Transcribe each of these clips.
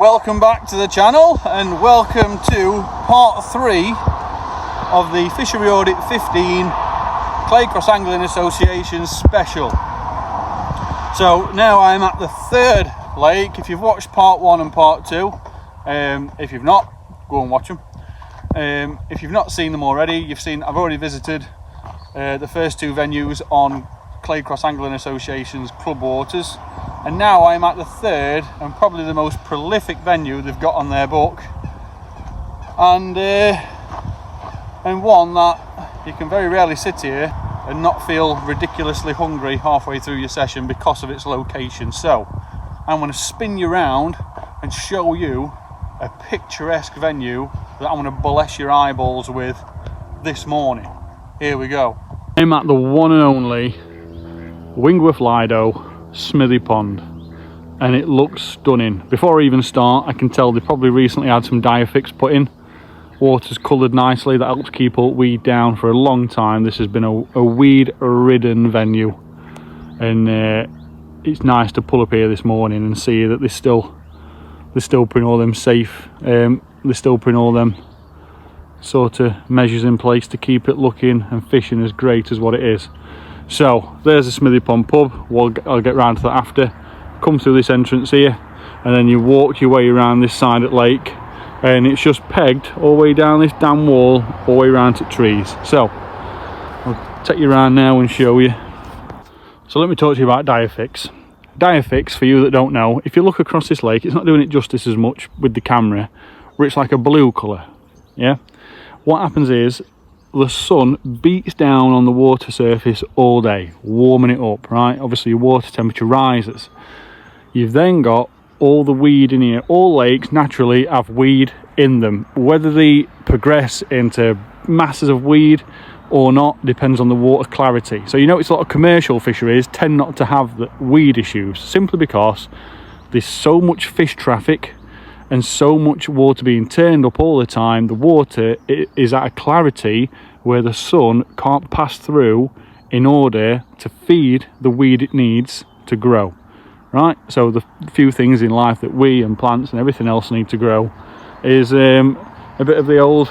Welcome back to the channel and welcome to part 3 of the Fishery Audit 15 Clay Cross Angling Association special. So now I'm at the third lake. If you've watched part 1 and part 2, if you've not, go and watch them. If you've not seen them already, I've already visited the first 2 venues on Clay Cross Angling Association's club waters, and now I'm at the third and probably the most prolific venue they've got on their book, and one that you can very rarely sit here and not feel ridiculously hungry halfway through your session because of its location. So I'm going to spin you around and show you a picturesque venue that I'm going to bless your eyeballs with this morning. Here we go. I'm at the one and only Wingworth Lido Smithy Pond, and it looks stunning. Before I even start, I can tell they probably recently had some Diafix put in. Water's coloured nicely, that helps keep all weed down for a long time. This has been a weed ridden venue, and it's nice to pull up here this morning and see that they're still putting all them safe, they're still putting all them sort of measures in place to keep it looking and fishing as great as what it is. So there's the Smithy Pond pub. I'll get round to that after. Come through this entrance here, and then you walk your way around this side of the lake, and it's just pegged all the way down this damn wall, all the way around to trees. So I'll take you around now and show you. So let me talk to you about Diafix. Diafix, for you that don't know, if you look across this lake, it's not doing it justice as much with the camera, where it's like a blue colour. Yeah, what happens is the sun beats down on the water surface all day, warming it up, right? Obviously your water temperature rises. You've then got all the weed in here. All lakes naturally have weed in them. Whether they progress into masses of weed or not depends on the water clarity. So you notice a lot of commercial fisheries tend not to have the weed issues, simply because there's so much fish traffic and so much water being turned up all the time. The water is at a clarity where the sun can't pass through in order to feed the weed it needs to grow, right? So the few things in life that we and plants and everything else need to grow is a bit of the old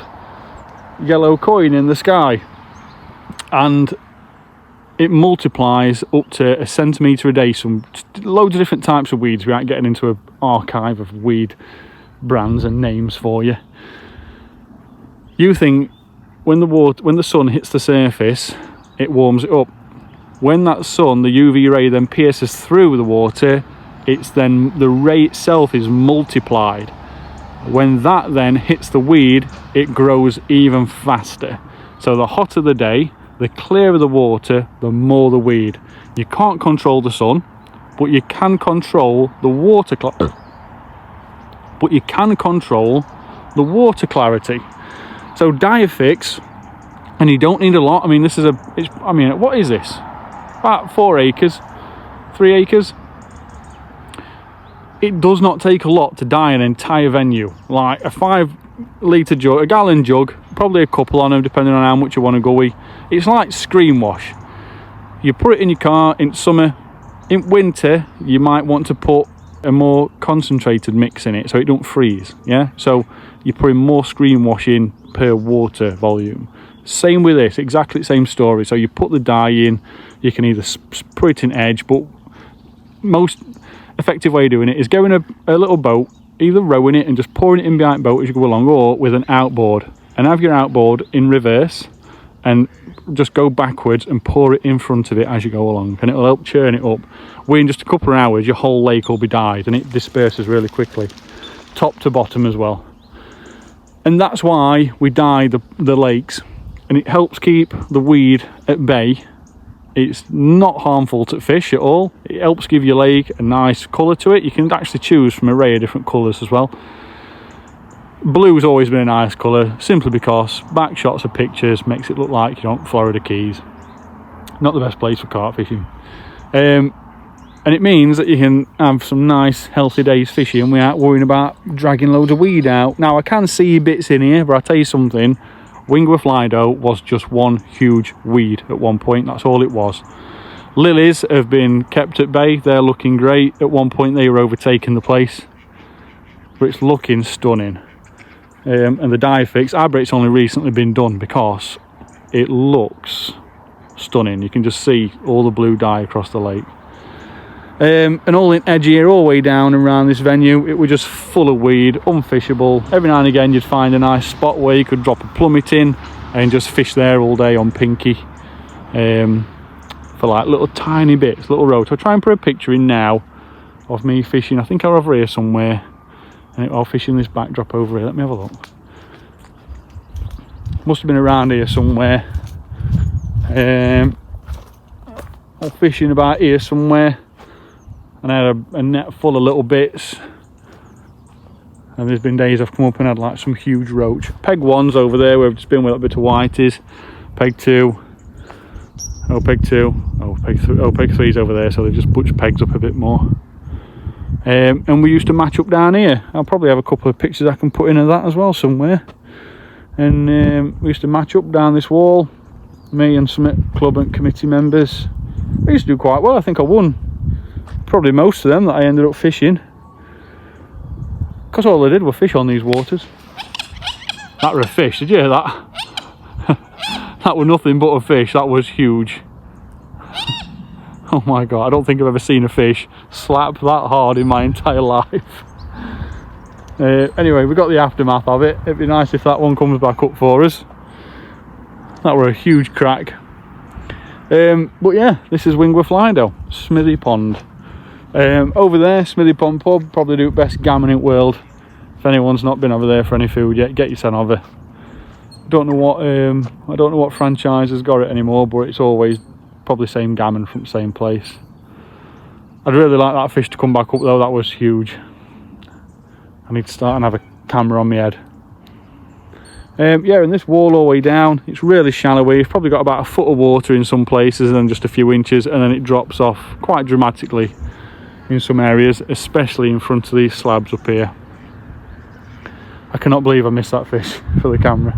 yellow coin in the sky, and it multiplies up to 1 centimetre a day. Some loads of different types of weeds without getting into an archive of weed brands and names for you. You think when the sun hits the surface, it warms it up. When that sun, the UV ray, then pierces through the water, it's then the ray itself is multiplied. When that then hits the weed, it grows even faster. So the hotter the day, the clearer the water, the more the weed. You can't control the sun, but you can control the water clarity. So Diafix, and you don't need a lot. I mean, what is this? About 4 acres, 3 acres. It does not take a lot to dye an entire venue. Like a 5 litre jug, a gallon jug, probably a couple on them depending on how much you want to go with. It's like screen wash. You put it in your car in summer. In winter, you might want to put a more concentrated mix in it so it don't freeze. Yeah, so you're putting more screen wash in per water volume. Same with this, exactly the same story. So you put the dye in, you can either put it in edge, but most effective way of doing it is going a little boat, either rowing it and just pouring it in behind the boat as you go along, or with an outboard, and have your outboard in reverse and just go backwards and pour it in front of it as you go along, and it'll help churn it up. Within just a couple of hours your whole lake will be dyed, and it disperses really quickly, top to bottom as well. And that's why we dye the lakes, and it helps keep the weed at bay. It's not harmful to fish at all. It helps give your lake a nice colour to it. You can actually choose from an array of different colours as well. Blue's always been a nice colour, simply because back shots of pictures makes it look like you're on Florida Keys. Not the best place for carp fishing. And it means that you can have some nice healthy days fishing without worrying about dragging loads of weed out. Now I can see bits in here, but I'll tell you something, Wingworth Lido was just one huge weed at one point. That's all it was. Lilies have been kept at bay. They're looking great. At one point they were overtaking the place. but it's looking stunning. And the dye fix, I bet it's only recently been done because it looks stunning. You can just see all the blue dye across the lake. And all in edge here, all the way down and around this venue, it was just full of weed, unfishable. Every now and again you'd find a nice spot where you could drop a plummet in and just fish there all day on pinky, for like little tiny bits, little roach. I'll try and put a picture in now of me fishing. I think I'm over here somewhere, and I'll fish in this backdrop over here. Let me have a look. Must have been around here somewhere. I'm fishing about here somewhere, and I had a net full of little bits. And there's been days I've come up and had like some huge roach. Peg 1's over there where I've just been with a bit of whiteys. Peg 2. Oh, peg 2. Oh, peg 3. Oh, peg 3's over there, so they've just butched pegs up a bit more. And we used to match up down here. I'll probably have a couple of pictures I can put in of that as well somewhere. And we used to match up down this wall, me and some club and committee members. I used to do quite well. I think I won probably most of them that I ended up fishing, because all I did was fish on these waters. That were a fish, did you hear that? That was nothing but a fish. That was huge. Oh my god, I don't think I've ever seen a fish slap that hard in my entire life. Anyway, we got the aftermath of it. It'd be nice if that one comes back up for us. That were a huge crack. But yeah, this is Wingworth Lido, Smithy Pond. Over there, Smithy Pond pub, probably do best gammon in the world. If anyone's not been over there for any food yet, get yourself over. I don't know what franchise has got it anymore, but it's always probably same gammon from the same place. I'd really like that fish to come back up though. That was huge. I need to start and have a camera on my head. Yeah, and this wall all the way down, it's really shallow here. You've probably got about a foot of water in some places and then just a few inches, and then it drops off quite dramatically in some areas, especially in front of these slabs up here. I cannot believe I missed that fish for the camera.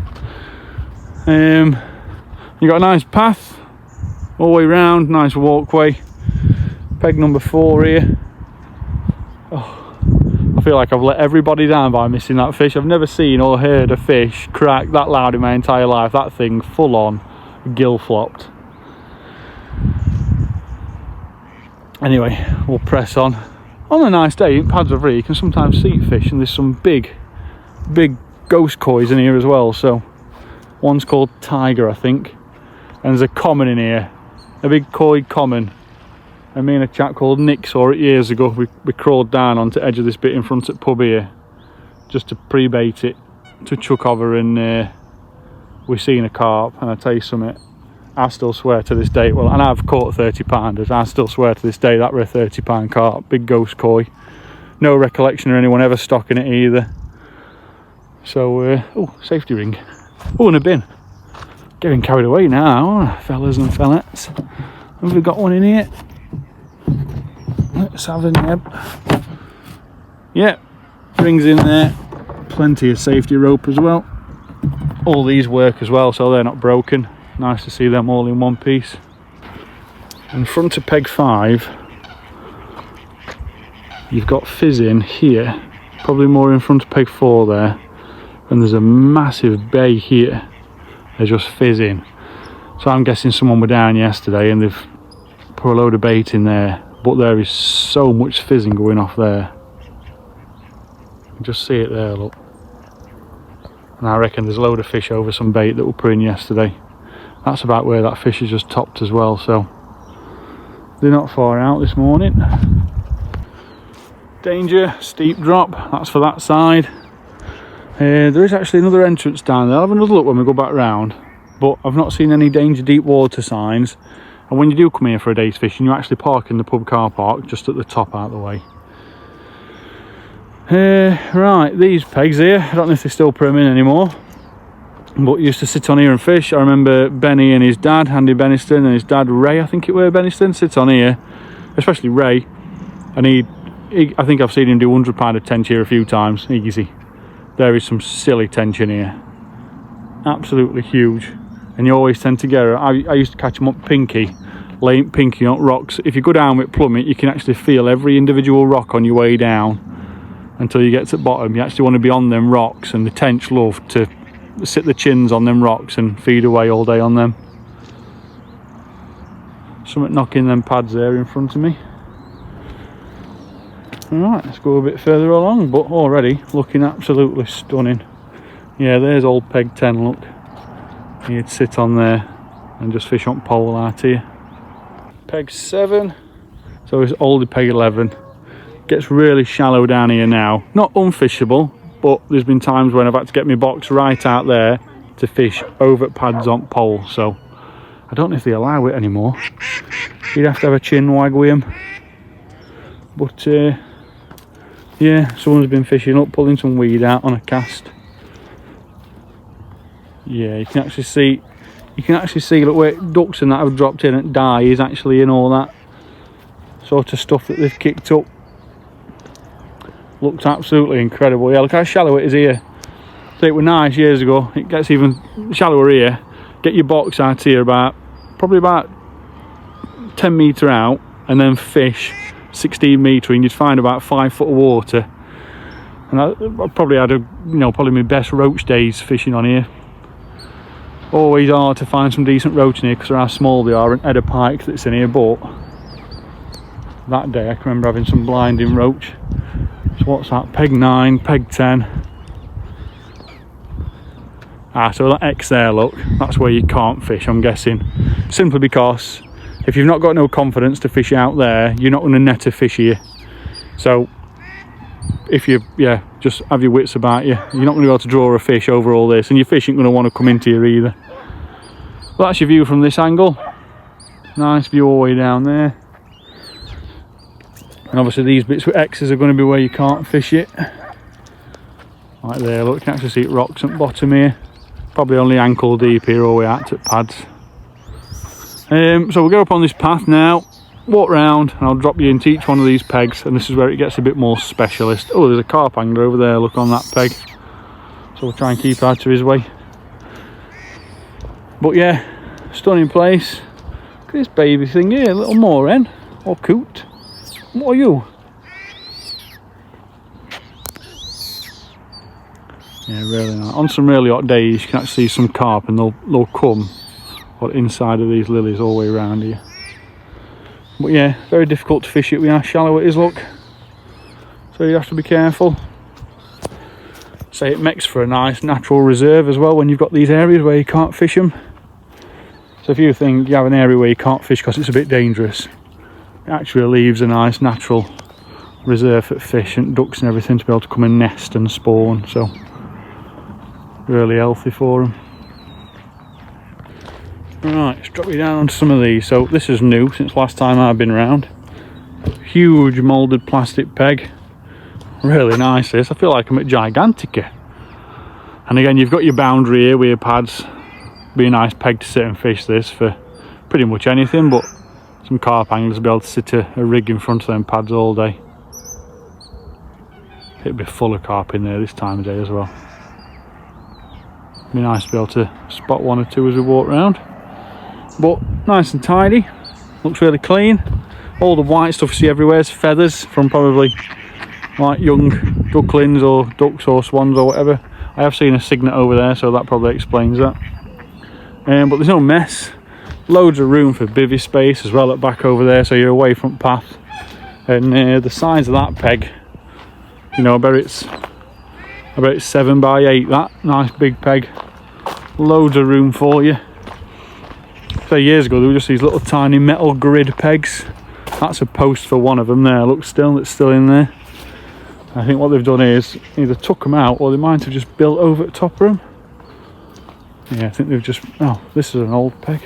You got a nice path all the way round, nice walkway. Peg number 4 here. Oh, I feel like I've let everybody down by missing that fish. I've never seen or heard a fish crack that loud in my entire life. That thing full on gill flopped. Anyway, we'll press on. On a nice day in Pads of Ree, you can sometimes see fish, and there's some big ghost kois in here as well. So one's called Tiger, I think, and there's a common in here, a big koi common. And me and a chap called Nick saw it years ago. We crawled down onto the edge of this bit in front of the pub here just to pre-bait it to chuck over, and we seen a carp. And I tell you something, I still swear to this day, well, and I've caught 30 pounders, I still swear to this day that were a 30 pound carp, big ghost koi. No recollection of anyone ever stocking it either. So, oh, safety ring. Oh, and a bin. Getting carried away now, fellas and fellettes. Have we got one in here? Let's have a nib. Yeah, rings in there. Plenty of safety rope as well. All these work as well, so they're not broken. Nice to see them all in one piece. In front of peg 5, you've got fizzing here, probably more in front of peg 4 there, and there's a massive bay here. They're just fizzing. So I'm guessing someone were down yesterday and they've put a load of bait in there, but there is so much fizzing going off there. You can just see it there, look. And I reckon there's a load of fish over some bait that were put in yesterday. That's about where that fish is just topped as well, so they're not far out this morning. Danger, steep drop, that's for that side. There is actually another entrance down there. I'll have another look when we go back round, but I've not seen any danger deep water signs. And when you do come here for a day's fishing, you actually park in the pub car park just at the top out of the way. Right, these pegs here, I don't know if they're still primming anymore, but used to sit on here and fish. I remember Benny and his dad, Andy Benniston, and his dad Ray, I think it were Benniston, sit on here, especially Ray, and he I think I've seen him do 100 pound of tench here a few times, easy. There is some silly tension here, absolutely huge, and you always tend to get her. I used to catch them up pinky, laying pinky on rocks. If you go down with plummet, you can actually feel every individual rock on your way down. until you get to the bottom. You actually want to be on them rocks, and the tench love to sit the chins on them rocks and feed away all day on them. Something knocking them pads there in front of me. Alright, let's go a bit further along, but already looking absolutely stunning. Yeah, there's old peg 10, look. You'd sit on there and just fish on pole out here. Peg 7, so it's older peg 11. Gets really shallow down here now. Not unfishable, but there's been times when I've had to get my box right out there to fish over pads on pole, so I don't know if they allow it anymore. You'd have to have a chin wag with them. But yeah, someone's been fishing up, pulling some weed out on a cast. Yeah, you can actually see look, where ducks and that have dropped in and die is actually in all that sort of stuff that they've kicked up. Looked absolutely incredible. Yeah, look how shallow it is here. So it was nice years ago. It gets even shallower here. Get your box out here probably about 10 metre out, and then fish 16 metre, and you'd find about 5 foot of water. And I probably had probably my best roach days fishing on here. Always hard to find some decent roach in here because of how small they are, and head of pike that's in here, but that day I can remember having some blinding roach. So what's that? Peg 9, peg 10. So that X there, look, that's where you can't fish, I'm guessing. Simply because if you've not got no confidence to fish out there, you're not going to net a fish here. So if you, just have your wits about you, you're not going to be able to draw a fish over all this, and your fish ain't going to want to come into here either. Well, that's your view from this angle. Nice view all the way down there. And obviously these bits with X's are going to be where you can't fish it. Like there, look, you can actually see rocks at the bottom here. Probably only ankle deep here all the way out to pads. So we'll go up on this path now, walk round, and I'll drop you into each one of these pegs, and this is where it gets a bit more specialist. Oh, there's a carp angler over there, look, on that peg. So we'll try and keep out of his way. But yeah, stunning place. Look at this baby thing here, a little moorhen, or coot. What are you? Yeah, really nice. On some really hot days you can actually see some carp, and they'll come inside of these lilies all the way around here. But yeah, very difficult to fish it with how shallow it is, look. So you have to be careful. Say it makes for a nice natural reserve as well when you've got these areas where you can't fish them. So if you think you have an area where you can't fish because it's a bit dangerous, it actually leaves a nice natural reserve for fish and ducks and everything to be able to come and nest and spawn. So really healthy for them. Right, let's drop you down onto some of these. So this is new since last time I've been around. Huge moulded plastic peg. Really nice this. I feel like I'm at Gigantica. And again, you've got your boundary here with your pads. Be a nice peg to sit and fish this for pretty much anything, but some carp anglers will be able to sit a rig in front of them pads all day. It'll be full of carp in there this time of day as well. Be nice to be able to spot one or two as we walk around. But nice and tidy, looks really clean. All the white stuff you see everywhere is feathers from probably like young ducklings or ducks or swans or whatever. I have seen a cygnet over there, so that probably explains that. But there's no mess. Loads of room for bivvy space as well at back over there, so you're away from path. And the size of that peg, I bet it's 7 by 8. That nice big peg. Loads of room for you. So years ago there were just these little tiny metal grid pegs. That's a post for one of them there. Look, it's still in there. I think what they've done is either took them out or they might have just built over the top of them. Yeah, I think they've just... Oh, this is an old peg.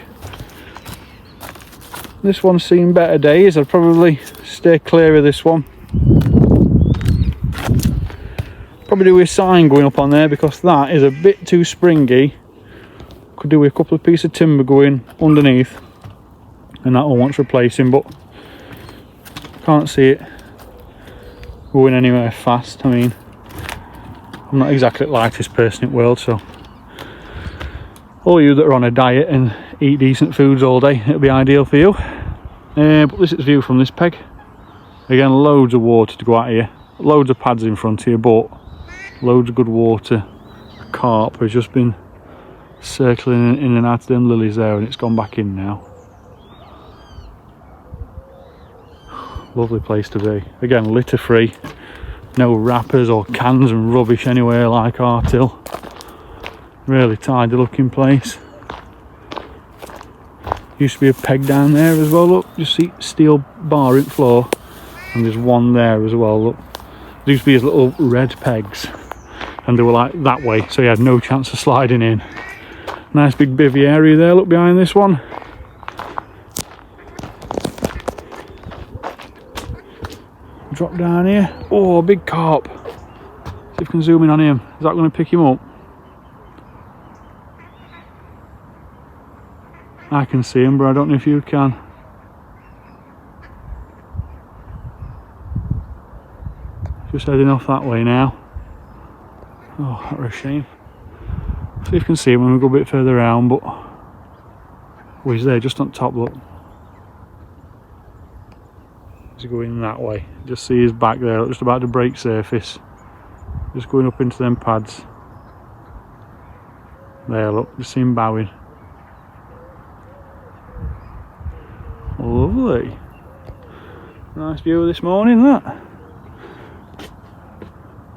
This one's seen better days. I'd probably stay clear of this one. Probably do a sign going up on there because that is a bit too springy. Could do with a couple of pieces of timber going underneath, and that one wants replacing, but can't see it going anywhere fast. I mean, I'm not exactly the lightest person in the world, so all you that are on a diet and eat decent foods all day, it'll be ideal for you. But this is the view from this peg. Again, loads of water to go out here. loads of pads in front here, but loads of good water. Carp has just been circling in and out of them lilies there, and it's gone back in now. Lovely place to be. Again, litter free, no wrappers or cans and rubbish anywhere like Artill. Really tidy looking place. Used to be a peg down there as well, look, just see steel bar in floor, and there's one there as well, look. There used to be these little red pegs, and they were like that way, so you had no chance of sliding in. Nice big bivvy area there, look behind this one. Drop down here. Oh, big carp. See if we can zoom in on him. Is that going to pick him up? I can see him, but I don't know if you can. Just heading off that way now. Oh, that was a shame. See if you can see him when we go a bit further around, but oh, he's there just on top, look. He's going that way. Just see his back there, just about to break surface. Just going up into them pads. There, look, just see him bowing. Lovely. Nice view this morning, that.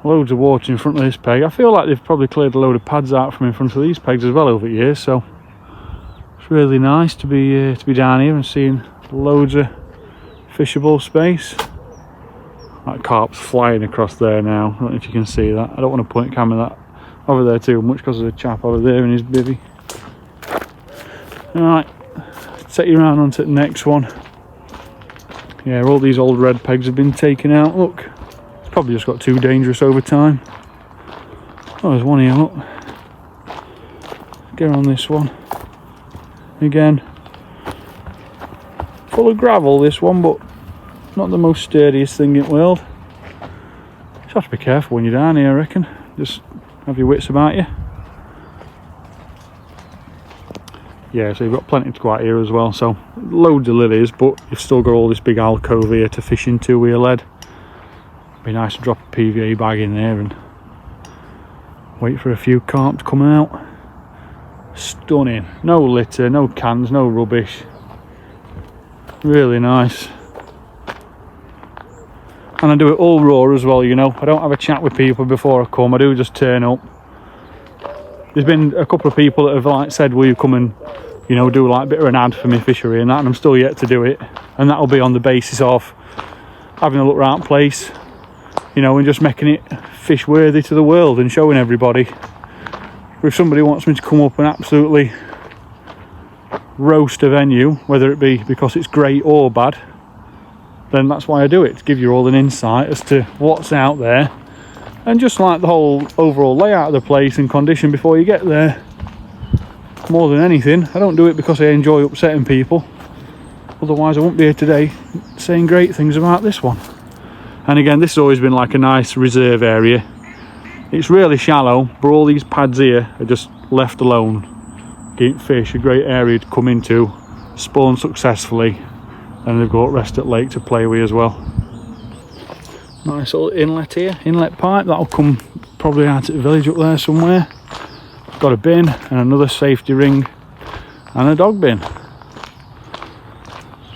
Loads of water in front of this peg. I feel like they've probably cleared a load of pads out from in front of these pegs as well over the years, so it's really nice to be down here and seeing loads of fishable space. That carp's flying across there now. I don't know if you can see that. I don't want to point camera that over there too much because there's a chap over there in his bivvy. Alright, take you around onto the next one. Yeah, all these old red pegs have been taken out. Look, it's probably just got too dangerous over time. Oh, there's one here, look. Get on this one. Again, full of gravel this one, but not the most sturdiest thing in the world. Just have to be careful when you're down here, I reckon. Just have your wits about you. Yeah, so you've got plenty to go out here as well, so loads of lilies, but you've still got all this big alcove here to fish into with your lead. Be nice to drop a PVA bag in there and wait for a few carp to come out. Stunning. No litter, no cans, no rubbish. Really nice. And I do it all raw as well, you know. I don't have a chat with people before I come. I do just turn up. There's been a couple of people that have like said, will you come and, you know, do like a bit of an ad for me fishery and that, and I'm still yet to do it. And that'll be on the basis of having a look round place, you know, and just making it fish worthy to the world and showing everybody. If somebody wants me to come up and absolutely roast a venue, whether it be because it's great or bad, then that's why I do it, to give you all an insight as to what's out there and just like the whole overall layout of the place and condition before you get there. More than anything, I don't do it because I enjoy upsetting people, otherwise I wouldn't be here today saying great things about this one. And again, this has always been like a nice reserve area. It's really shallow, but all these pads here are just left alone. Keep fish, a great area to come into, spawn successfully, and they've got rest at lake to play with as well. Nice little inlet here, inlet pipe, that'll come probably out at the village up there somewhere. Got a bin and another safety ring and a dog bin.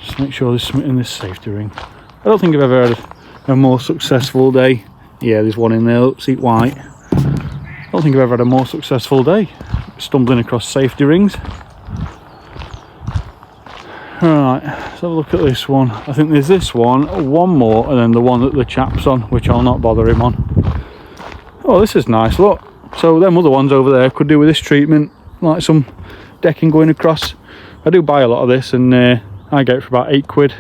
Just make sure there's something in this safety ring. I don't think I've ever had a more successful day. Yeah, there's one in there, look, seat white. I don't think I've ever had a more successful day stumbling across safety rings. Right, let's have a look at this one. I think there's this one more, and then the one that the chap's on, which I'll not bother him on. Oh, this is nice, look. So them other ones over there could do with this treatment, like some decking going across. I do buy a lot of this, and I get it for about £8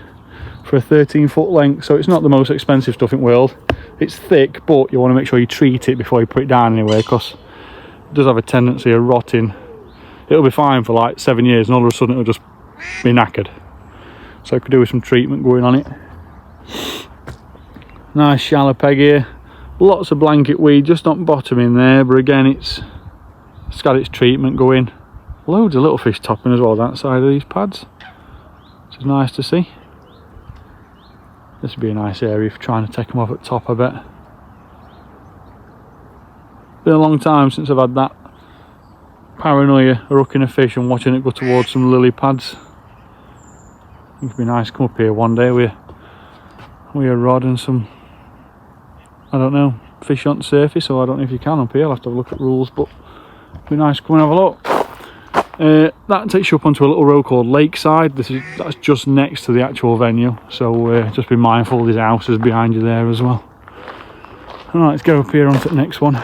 for a 13-foot length, so it's not the most expensive stuff in the world. It's thick, but you want to make sure you treat it before you put it down anyway, because it does have a tendency of rotting. It'll be fine for like 7 years, and all of a sudden it'll just be knackered. So I could do with some treatment going on it. Nice shallow peg here. Lots of blanket weed just on bottom in there, but again it's got its treatment going. Loads of little fish topping as well that side of these pads, which is nice to see. This would be a nice area for trying to take them off at top, I bet. been a long time since I've had that paranoia of hooking a fish and watching it go towards some lily pads. I think it'd be nice to come up here one day with a rod and some, I don't know, fish on the surface, or I don't know if you can up here. I'll have to have a look at rules, but it'd be nice to come and have a look. That takes you up onto a little road called Lakeside. That's just next to the actual venue, so just be mindful there's houses behind you there as well. Alright, let's go up here onto the next one.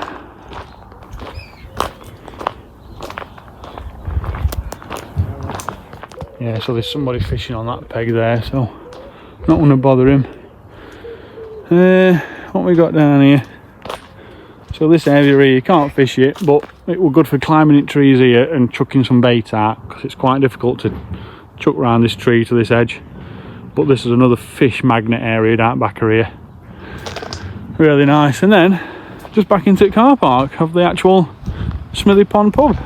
Yeah, so there's somebody fishing on that peg there, so not want to bother him. What we got down here? So this area here, you can't fish it, but it were good for climbing in trees here and chucking some bait out, because it's quite difficult to chuck around this tree to this edge. But this is another fish magnet area down back of here. Really nice. And then just back into the car park of the actual Smithy Pond pub.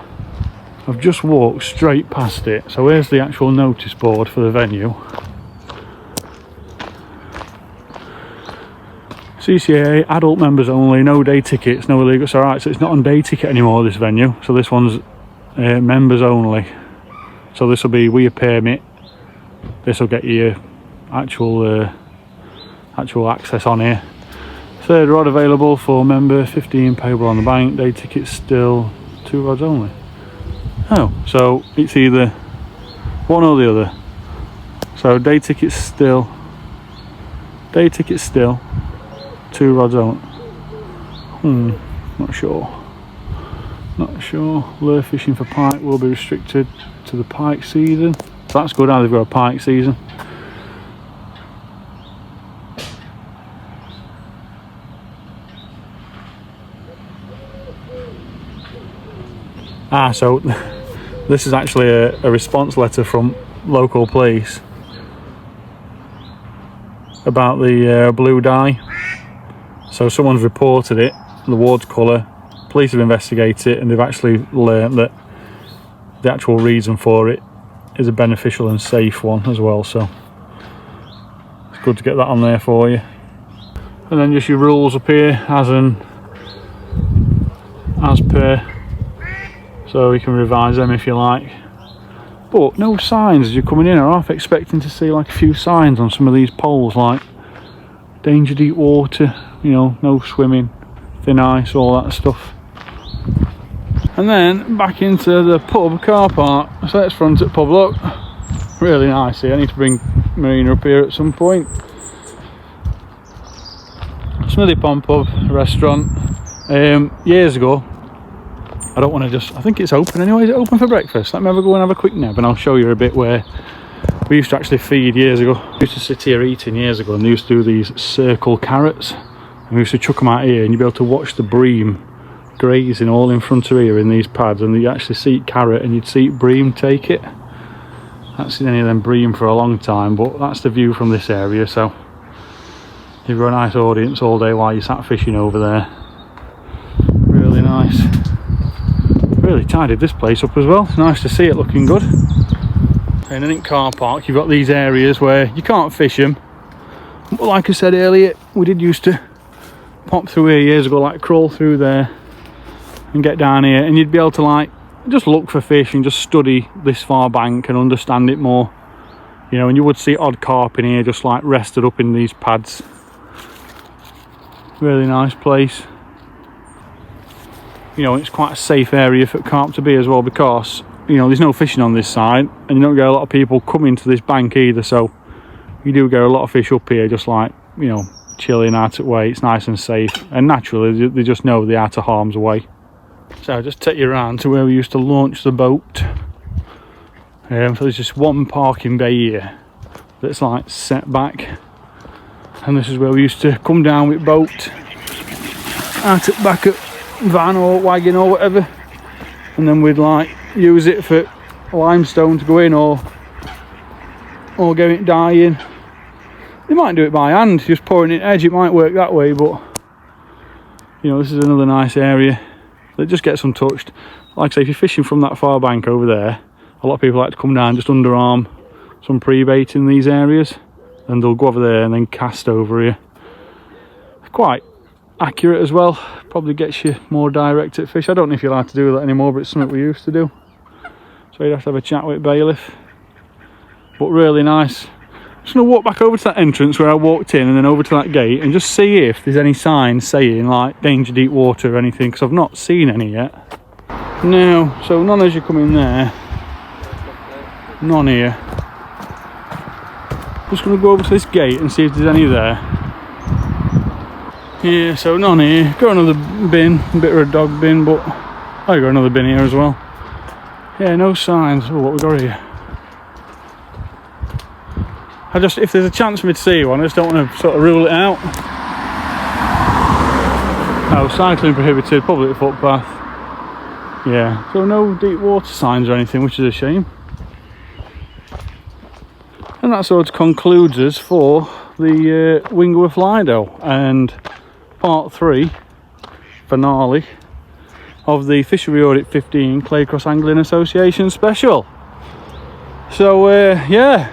I've just walked straight past it, so here's the actual notice board for the venue. CCAA, adult members only, no day tickets, no illegal. So alright, so it's not on day ticket anymore, this venue. So this one's members only. So this will be with your permit. This will get you actual access on here. Third rod available for member, 15 payable on the bank. Day tickets still 2 rods only. Oh, so it's either one or the other. So day tickets still 2 rods only. Not sure. Lure fishing for pike will be restricted to the pike season. So that's good, how they've got a pike season. So this is actually a response letter from local police about the blue dye. So someone's reported it, the ward's colour, police have investigated it, and they've actually learnt that the actual reason for it is a beneficial and safe one as well, so it's good to get that on there for you. And then just your rules up here as per, so you can revise them if you like. But no signs as you're coming in. I'm half expecting to see like a few signs on some of these poles, like danger deep water, you know, no swimming, thin ice, all that stuff. And then back into the pub car park. So let's front at pub, look. Really nice here. I need to bring Marina up here at some point. Smithy Pond pub restaurant. Years ago, I don't want to just, I think it's open anyway. Is it open for breakfast? Let me have a go and have a quick nap and I'll show you a bit where we used to actually feed years ago. We used to sit here eating years ago, and they used to do these circle carrots, and we used to chuck them out here, and you'd be able to watch the bream grazing all in front of here in these pads, and you actually see carrot and you'd see bream take it. I haven't seen any of them bream for a long time, but that's the view from this area, so you've got a nice audience all day while you sat fishing over there. Really nice. Really tidied this place up as well. It's nice to see it looking good. And then in car park you've got these areas where you can't fish them, but like I said earlier, we did used to pop through here years ago, like crawl through there and get down here, and you'd be able to like just look for fish and just study this far bank and understand it more, you know. And you would see odd carp in here just like rested up in these pads. Really nice place. You know, it's quite a safe area for carp to be as well, because you know there's no fishing on this side and you don't get a lot of people coming to this bank either, so you do get a lot of fish up here just like, you know, chilling out of way. It's nice and safe, and naturally they just know they're out of harm's way. So I'll just take you around to where we used to launch the boat. So there's just one parking bay here that's like set back, and this is where we used to come down with boat out at back at van or wagon or whatever, and then we'd like use it for limestone to go in, or get it dyeing. They might do it by hand, just pouring it edge. It might work that way, but you know, this is another nice area that just gets untouched. Like I say, if you're fishing from that far bank over there, a lot of people like to come down, just underarm some pre-bait in these areas, and they'll go over there and then cast over here. Quite accurate as well. Probably gets you more direct at fish. I don't know if you're allowed to do that anymore, but it's something we used to do. So you'd have to have a chat with bailiff. But really nice. I'm just going to walk back over to that entrance where I walked in and then over to that gate and just see if there's any signs saying like danger deep water or anything, because I've not seen any yet. No, so none as you come in there. None here. Just going to go over to this gate and see if there's any there. Yeah, so none here. Got another bin, a bit of a dog bin, but I got another bin here as well. Yeah, no signs. Oh, what we got here? If there's a chance for me to see one, I just don't want to sort of rule it out. Oh, cycling prohibited, public footpath. Yeah, so no deep water signs or anything, which is a shame. And that sort of concludes us for the Wingworth Lido and part 3 finale of the Fishery Audit 15 Claycross Angling Association special. So yeah,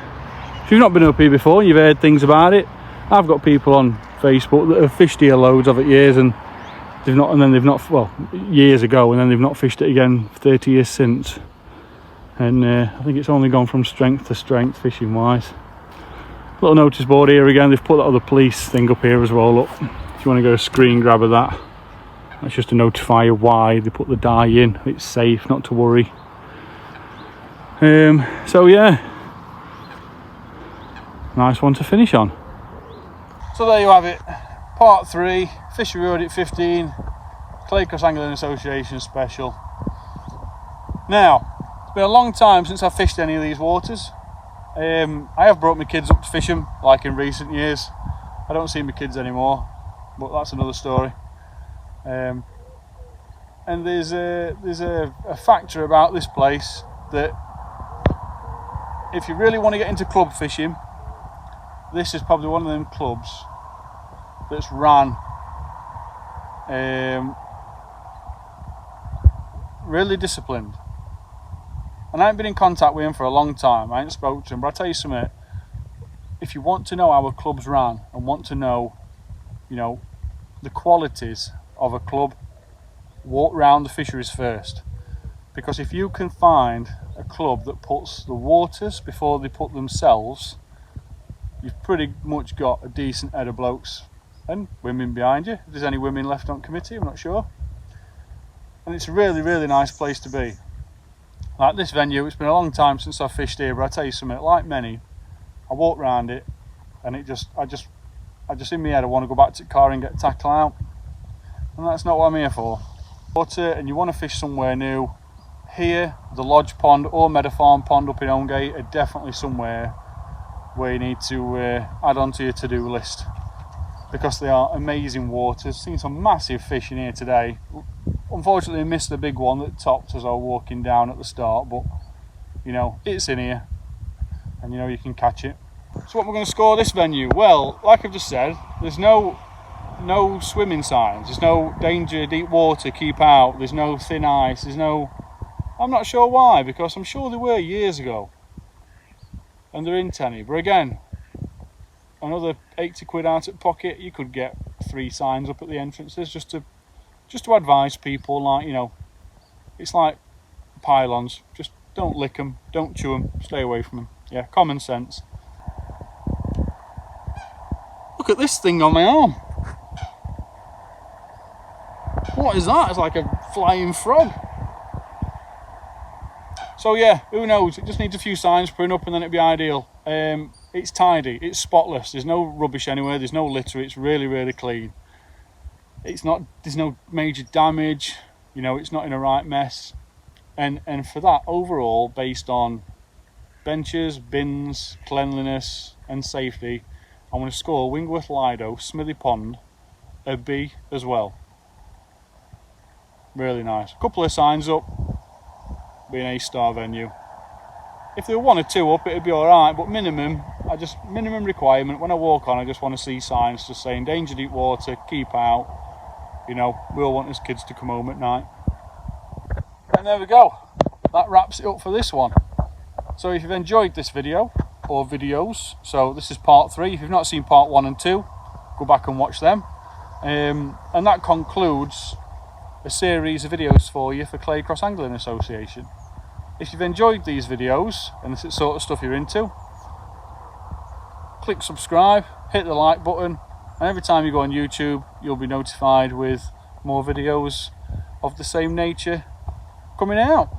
if you've not been up here before and you've heard things about it, I've got people on Facebook that have fished here loads of it years and well, years ago, and then they've not fished it again 30 years since. And I think it's only gone from strength to strength fishing wise. Little notice board here again. They've put that other police thing up here as well. Look, if you want to get a screen grab of that, that's just to notify you why they put the dye in. It's safe, not to worry. So yeah, nice one to finish on. So there you have it, part 3 Fishery Audit 15 Claycross Angling Association special. Now, it's been a long time since I've fished any of these waters. I have brought my kids up to fish them, like in recent years. I don't see my kids anymore, but that's another story. And there's a factor about this place that if you really want to get into club fishing, this is probably one of them clubs that's ran really disciplined. And I haven't been in contact with him for a long time. I ain't spoke to him, but I'll tell you something. If you want to know how a club's ran and want to know, you know, the qualities of a club, walk round the fisheries first. Because if you can find a club that puts the waters before they put themselves, you've pretty much got a decent head of blokes and women behind you. If there's any women left on committee, I'm not sure. And it's a really, really nice place to be. Like this venue, it's been a long time since I've fished here, but I tell you something, like many, I walk around it and I just in my head I want to go back to the car and get a tackle out. And that's not what I'm here for. And you want to fish somewhere new, here, the Lodge Pond or Meadow Farm Pond up in Holmgate are definitely somewhere where you need to add on to your to-do list, because they are amazing waters. Seen some massive fish in here today. Unfortunately I missed the big one that topped as I was walking down at the start, but you know, it's in here and you know you can catch it. So what we're going to score this venue? Well, like I've just said, there's no swimming signs, there's no danger, deep water, keep out, there's no thin ice, there's no, I'm not sure why, because I'm sure there were years ago and they're in Tenny. But again, another 80 quid out of pocket, you could get 3 signs up at the entrances just to advise people, like, you know, it's like pylons, just don't lick them, don't chew them, stay away from them. Yeah, common sense. Look at this thing on my arm. What is that? It's like a flying frog. So yeah, who knows, it just needs a few signs putting up and then it'd be ideal. It's tidy, it's spotless, there's no rubbish anywhere, there's no litter, it's really, really clean. There's no major damage, you know, it's not in a right mess. And for that, overall, based on benches, bins, cleanliness and safety, I'm going to score Wingworth Lido, Smithy Pond, a B as well. Really nice. A couple of signs up, be an A-star venue. If there were 1 or 2 up, it'd be alright, but minimum requirement, when I walk on, I just want to see signs just saying danger deep water, keep out. You know, we all want as kids to come home at night. And there we go. That wraps it up for this one. So if you've enjoyed this video, or videos, so this is part 3. If you've not seen part 1 and 2, go back and watch them. And that concludes a series of videos for you for Clay Cross Angling Association. If you've enjoyed these videos and this is the sort of stuff you're into, click subscribe, hit the like button, and every time you go on YouTube you'll be notified with more videos of the same nature coming out.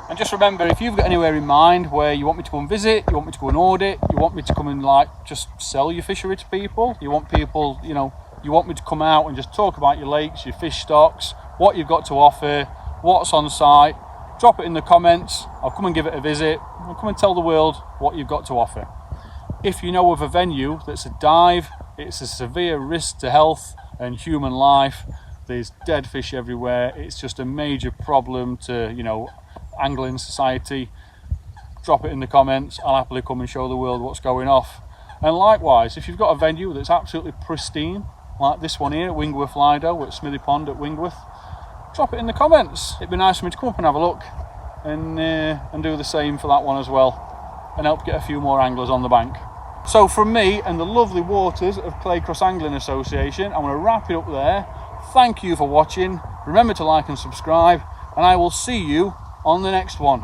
And just remember, if you've got anywhere in mind where you want me to go and visit, you want me to go and audit, you want me to come and like just sell your fishery to people, you want people, you know, you want me to come out and just talk about your lakes, your fish stocks, what you've got to offer, what's on site, drop it in the comments. I'll come and give it a visit. I'll come and tell the world what you've got to offer. If you know of a venue that's a dive, it's a severe risk to health and human life, there's dead fish everywhere, it's just a major problem to, you know, angling society, drop it in the comments. I'll happily come and show the world what's going off. And likewise, if you've got a venue that's absolutely pristine, like this one here at Wingworth Lido at Smithy Pond at Wingworth, drop it in the comments. It'd be nice for me to come up and have a look and do the same for that one as well, and help get a few more anglers on the bank. So from me and the lovely waters of Clay Cross Angling Association, I'm going to wrap it up there. Thank you for watching. Remember to like and subscribe, and I will see you on the next one.